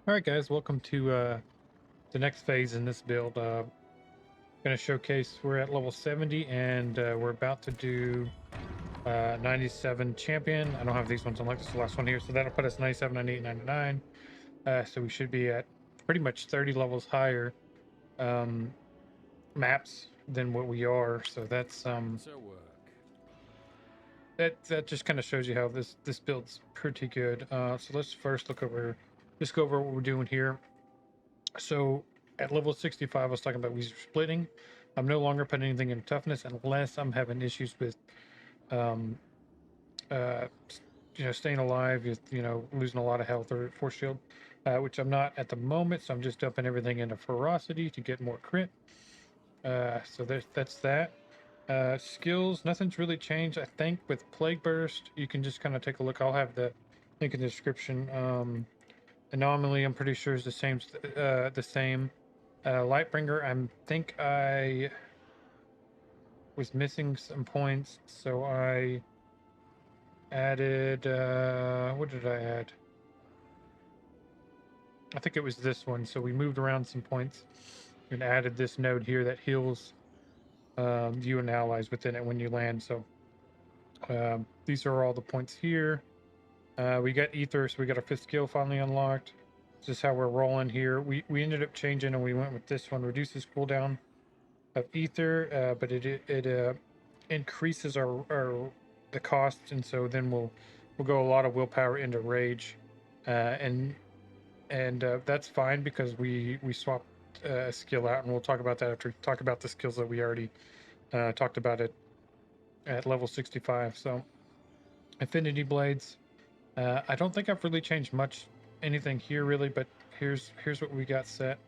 All right, guys, welcome to the next phase in this build. Going to showcase we're at level 70 and we're about to do 97 champion. I don't have these ones unlocked. This is the last one here. So that'll put us 97, 98, 99. So we should be at pretty much 30 levels higher um, maps than what we are. So that's So work. that just kind of shows you how this build's pretty good. So let's first just go over what we're doing here. So at level 65, I was talking about we're splitting. I'm no longer putting anything in toughness unless I'm having issues with, um, uh, staying alive, losing a lot of health or force shield, which I'm not at the moment. So I'm just dumping everything into ferocity to get more crit. So that's that. Skills, nothing's really changed. I think with Plague Burst, you can just kind of take a look. I'll have the link in the description. Anomaly, I'm pretty sure is the same. The same. Lightbringer, I think I was missing some points, so I added. What did I add? I think it was this one. So we moved around some points and added this node here that heals you and allies within it when you land. So these are all the points here. We got ether, so we got our fifth skill finally unlocked. This is how we're rolling here. We ended up changing and we went with this one. Reduces cooldown of ether, but it increases our the cost, and so then we'll go a lot of willpower into rage, and that's fine because we swapped a skill out, and we'll talk about that after we talk about the skills that we already talked about it at level 65. So affinity blades. I don't think I've really changed much anything here really, but here's what we got set.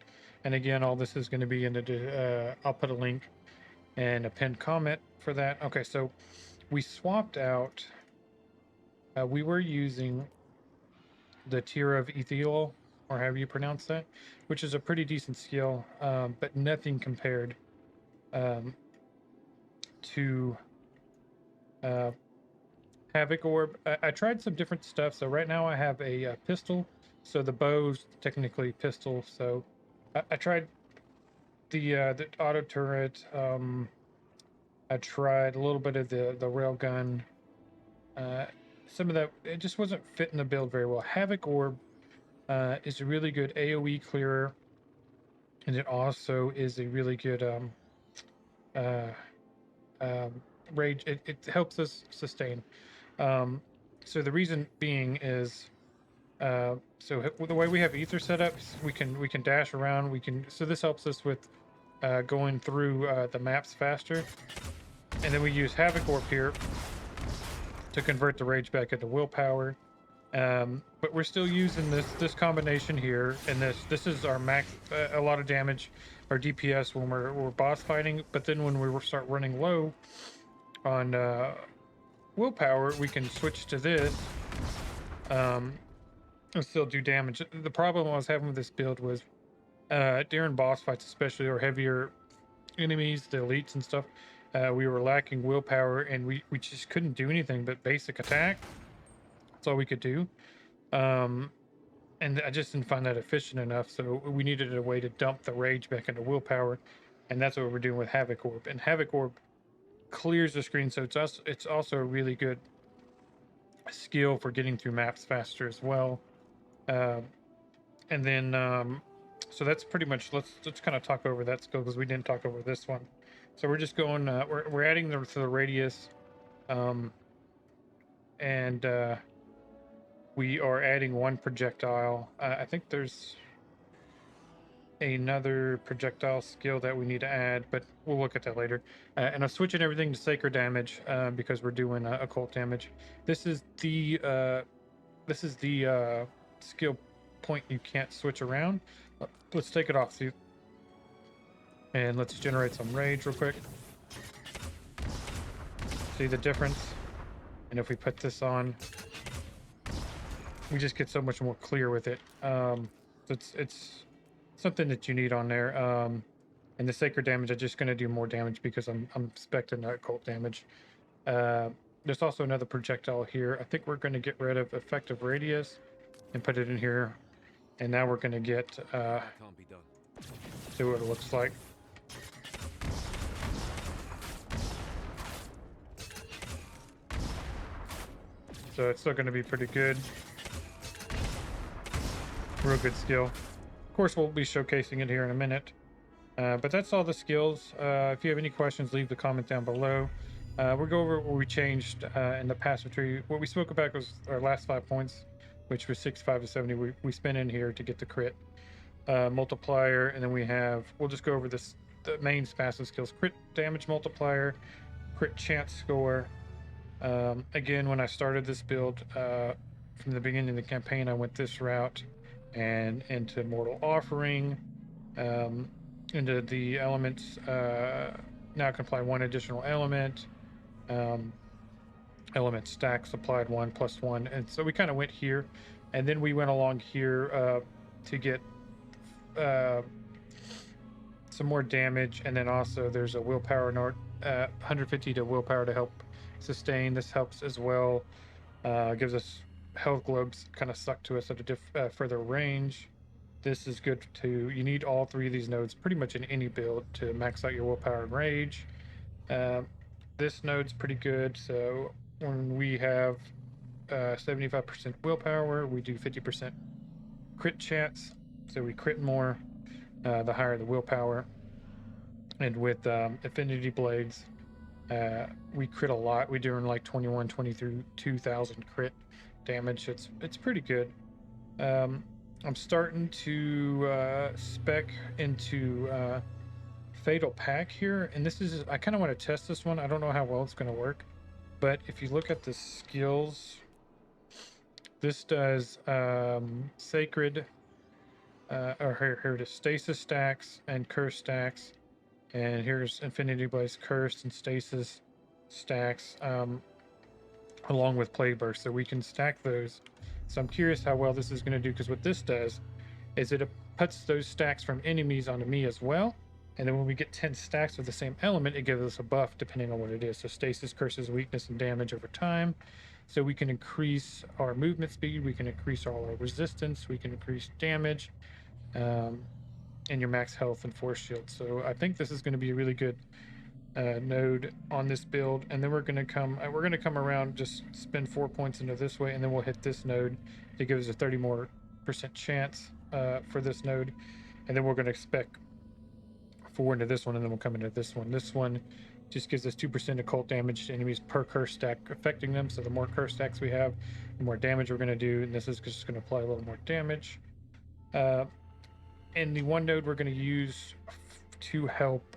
And again, all this is going to be in the. I'll put a link and a pinned comment for that. Okay, so we swapped out. We were using the tier of Ethiol, or however you pronounce that, which is a pretty decent skill, but nothing compared um, to uh, Havoc Orb. I tried some different stuff. So right now I have a pistol. So the bow's technically pistol. So I tried the auto turret. I tried a little bit of the rail gun. Uh, some of that it just wasn't fitting the build very well. Havoc Orb is a really good AOE clearer, and it also is a really good uh, um, rage. It helps us sustain. Um, so the reason being is the way we have ether set up, we can dash around. So this helps us with going through the maps faster, and then we use Havoc Orb here to convert the rage back into willpower. But we're still using this combination here, and this is our max, a lot of damage, our DPS when we're boss fighting. But then when we start running low on willpower, we can switch to this um, and still do damage. The problem I was having with this build was during boss fights, especially or heavier enemies, the elites and stuff. We were lacking willpower, and we just couldn't do anything but basic attack. That's all we could do. Um, and I just didn't find that efficient enough. So we needed a way to dump the rage back into willpower, and that's what we're doing with Havoc Orb. And Havoc Orb clears the screen, so it's also a really good skill for getting through maps faster as well. Uh, and then so that's pretty much let's kind of talk over that skill because we didn't talk over this one. So we're just going we're adding to the radius, um, and we are adding one projectile. I think there's another projectile skill that we need to add, but we'll look at that later. And I'm switching everything to sacred damage because we're doing occult damage. This is the skill point you can't switch around. Let's take it off, and let's generate some rage real quick. See the difference? And if we put this on, we just get so much more clear with it. So it's something that you need on there. And the sacred damage, I'm just going to do more damage because I'm expecting occult damage. Uh, there's also another projectile here. I think we're going to get rid of effective radius and put it in here. And now we're going to get That can't be done. see what it looks like. So it's still going to be pretty good. Real good skill. Of course, we'll be showcasing it here in a minute. But that's all the skills. If you have any questions, leave the comment down below. We'll go over what we changed in the passive tree. What we spoke about was our last 5 points, which was 65 to 70. We spent in here to get the crit multiplier, and then we'll just go over the main passive skills: crit damage multiplier, crit chance score. Again, when I started this build from the beginning of the campaign, I went this route and into Mortal Offering. Into the elements, now can apply one additional element. Element stacks applied 1+1, and so we kind of went here, and then we went along here to get some more damage, and then also there's a willpower 150 to willpower to help sustain. This helps as well. Gives us health globes, kind of suck to us at a further range. This is good too. You need all 3 of these nodes pretty much in any build to max out your willpower and rage. This node's pretty good. So when we have 75% willpower, we do 50% crit chance. So we crit more, the higher the willpower. And with Affinity Blades, we crit a lot. We do like 21, 23, 2,000 crit damage. It's pretty good. I'm starting to spec into Fatal Pack here, and this is, I kind of want to test this one. I don't know how well it's going to work, but if you look at the skills, this does Sacred, or here it is, Stasis stacks and Curse stacks, and here's Infinity Blaze Cursed and Stasis stacks, along with Plague Burst, so we can stack those. So I'm curious how well this is going to do, because what this does is it puts those stacks from enemies onto me as well. And then when we get 10 stacks of the same element, it gives us a buff depending on what it is. So stasis curses weakness and damage over time. So we can increase our movement speed, we can increase all our resistance, we can increase damage, and your max health and force shield. So I think this is going to be a really good node on this build. And then we're going to come around, just spend 4 points into this way, and then we'll hit this node to give us a 30% more chance for this node. And then we're going to spec 4 into this one, and then we'll come into this one. This one just gives us 2% occult damage to enemies per curse stack affecting them. So the more curse stacks we have, the more damage we're going to do, and this is just going to apply a little more damage. And the one node we're going to use to help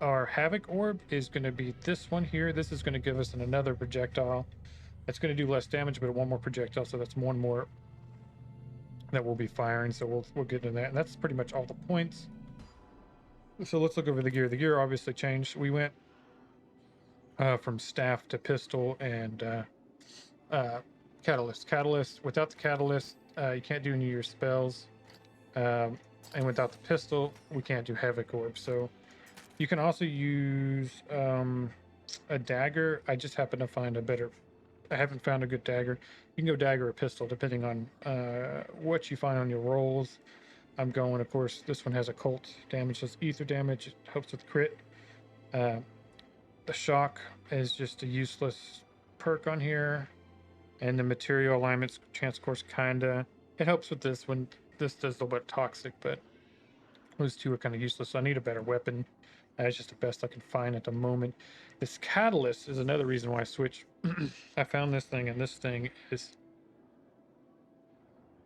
our Havoc Orb is going to be this one here. This is going to give us another projectile. It's going to do less damage, but one more projectile, so that's one more that we'll be firing. So we'll get into that, and that's pretty much all the points. So let's look over the gear. The gear obviously changed. We went from staff to pistol and catalyst. Catalyst. Without the catalyst, you can't do any of your spells, and without the pistol, we can't do Havoc Orb. So you can also use a dagger. I just happen to find I haven't found a good dagger. You can go dagger or pistol depending on what you find on your rolls. I'm going, of course, this one has occult damage, does ether damage, it helps with crit. The shock is just a useless perk on here. And the material alignments chance course kinda. It helps with this when this does a little bit toxic, but those two are kind of useless. So I need a better weapon. It's just the best I can find at the moment. This catalyst is another reason why I switched. I found this thing, and this thing is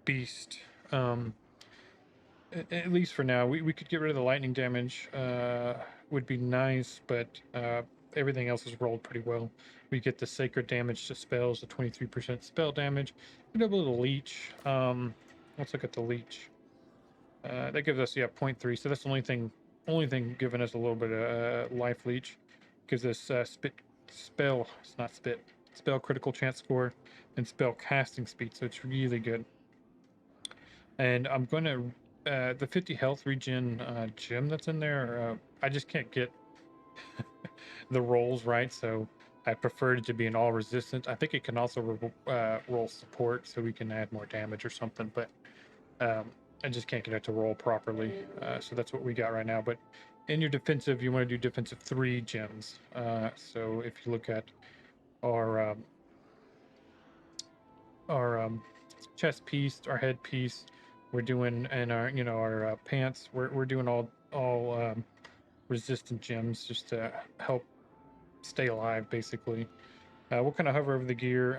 beast. At least for now, we could get rid of the lightning damage. Would be nice, but everything else is rolled pretty well. We get the sacred damage to spells, the 23% spell damage. We have a little leech. Let's look at the leech. That gives us 0.3. So that's the only thing giving us a little bit of life leech. Gives us spell critical chance score and spell casting speed. So it's really good. And I'm gonna the 50 health regen gem that's in there. I just can't get the rolls right, so I preferred it to be an all resistance. I think it can also roll support, so we can add more damage or something. But I just can't get it to roll properly. So that's what we got right now. But in your defensive, you want to do defensive 3 gems. So if you look at our chest piece, our head piece, we're doing, and our our pants, we're doing all resistant gems just to help stay alive, basically. We'll kind of hover over the gear.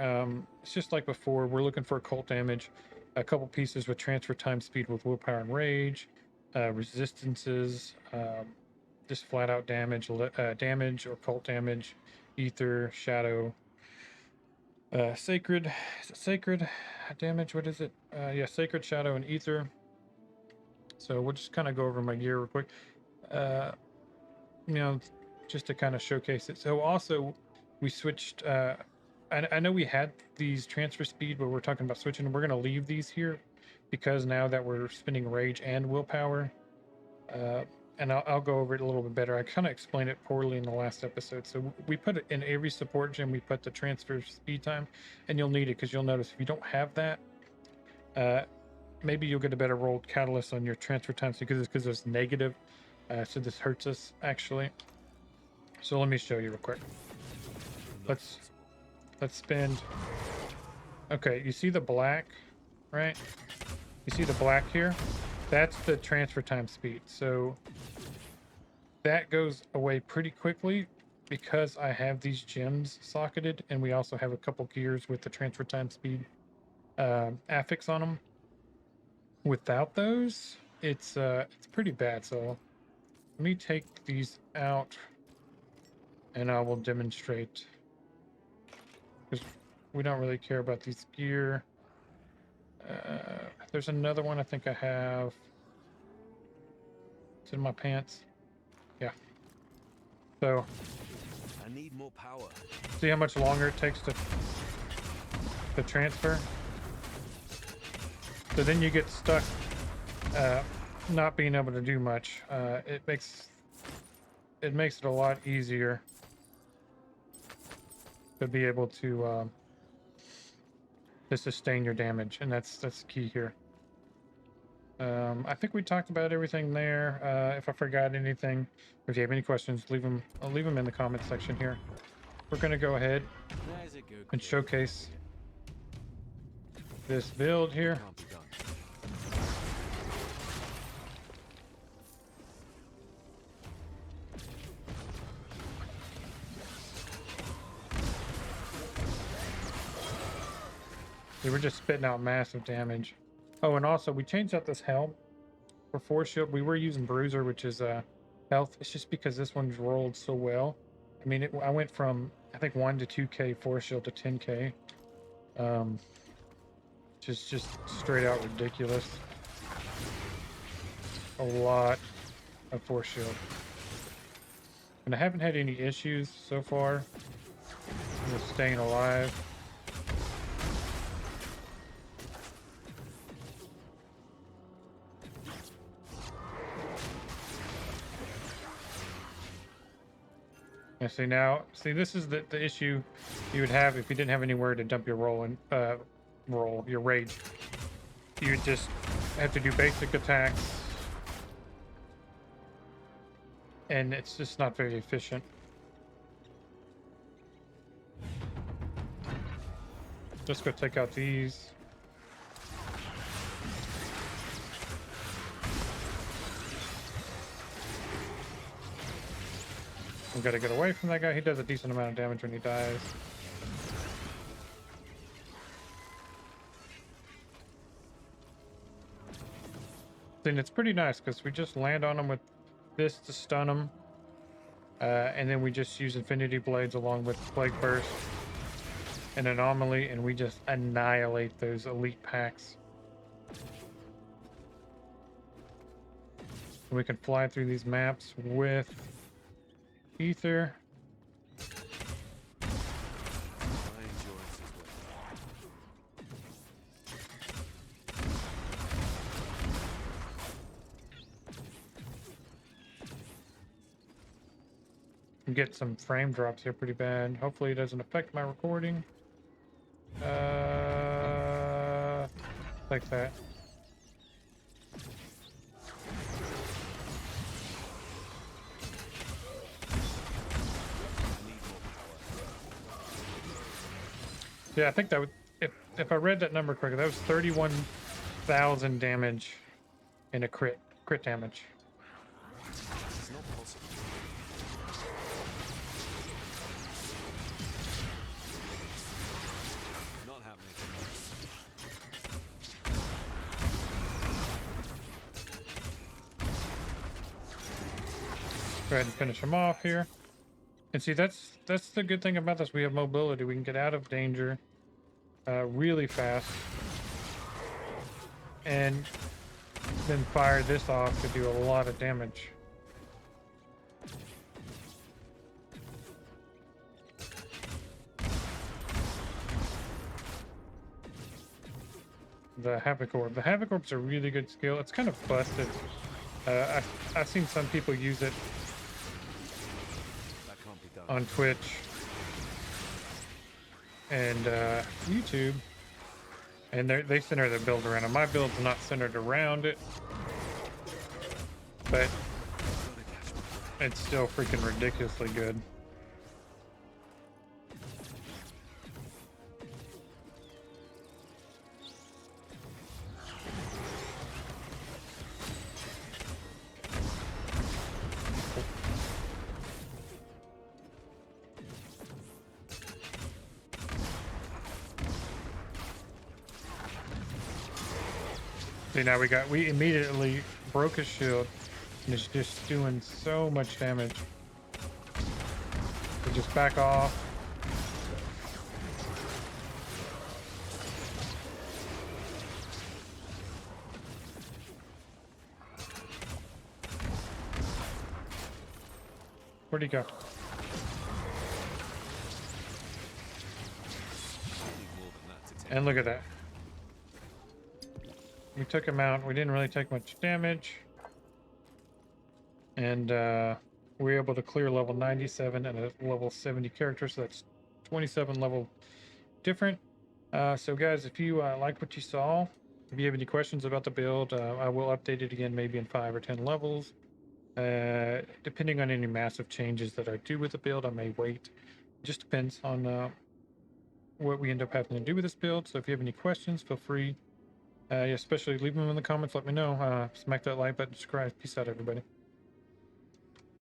It's just like before. We're looking for occult damage, a couple pieces with transfer time, speed with willpower and rage, resistances, just flat out damage, damage or occult damage, ether, shadow, sacred. Is it sacred damage? What is it? Yeah, sacred, shadow, and ether. So we'll just kind of go over my gear real quick. You know, just to kind of showcase it. So also, we switched. I know we had these transfer speed, but we're talking about switching. We're going to leave these here because now that we're spending rage and willpower, and I'll go over it a little bit better. I kind of explained it poorly in the last episode. So we put it in every support gem. We put the transfer speed time, and you'll need it because you'll notice if you don't have that, maybe you'll get a better rolled catalyst on your transfer times because it's negative. So this hurts us actually. So let me show you real quick. Let's spend. Okay, you see the black, right? You see the black here? That's the transfer time speed. So that goes away pretty quickly because I have these gems socketed, and we also have a couple gears with the transfer time speed affix on them. Without those, it's pretty bad. So let me take these out, and I will demonstrate. Because we don't really care about these gear. There's another one I think I have. It's in my pants. Yeah. So I need more power. see how much longer it takes to transfer? So then you get stuck not being able to do much. It makes it a lot easier to be able to sustain your damage, and that's key here. I think we talked about everything there. If I forgot anything, if you have any questions, I'll leave them in the comment section here. We're gonna go ahead and showcase this build here. We were just spitting out massive damage. Oh, and also we changed out this helm for force shield. We were using bruiser, which is health. It's just because this one's rolled so well. I mean, I went from I think 1 to 2k force shield to 10k. Just straight out ridiculous. A lot of force shield, and I haven't had any issues so far with staying alive. And see, this is the issue you would have if you didn't have anywhere to dump your your rage. You would just have to do basic attacks, and it's just not very efficient. Just go take out these. We gotta get away from that guy. He does a decent amount of damage when he dies. Then it's pretty nice because we just land on him with this to stun him, and then we just use Infinity Blades along with Plague Burst and Anomaly, and we just annihilate those elite packs. And we can fly through these maps with ether. get some frame drops here pretty bad. Hopefully it doesn't affect my recording. Like that. Yeah, I think that would, if I read that number correctly, that was 31,000 damage in a crit damage. It's not possible. Not happening. Go ahead and finish him off here. And see, that's the good thing about this. We have mobility. We can get out of danger really fast, and then fire this off to do a lot of damage. The Havoc Orb. The Havoc Orb's a really good skill. It's kind of busted. I've seen some people use it That can't be done. on Twitch and YouTube, and they center their build around it. My build's not centered around it, but Gotta catch my breath. it's still freaking ridiculously good. See, now we immediately broke his shield, and it's just doing so much damage. So just back off. Where'd he go? I need more than that to take. And look at that. We took him out. We didn't really take much damage. And we were able to clear level 97 and a level 70 character, so that's 27 level different. So guys, if you like what you saw, if you have any questions about the build, I will update it again maybe in 5 or 10 levels. Depending on any massive changes that I do with the build, I may wait. It just depends on what we end up having to do with this build. So if you have any questions, feel free. Yeah, especially leave them in the comments. Let me know. Smack that like button, subscribe. Peace out, everybody.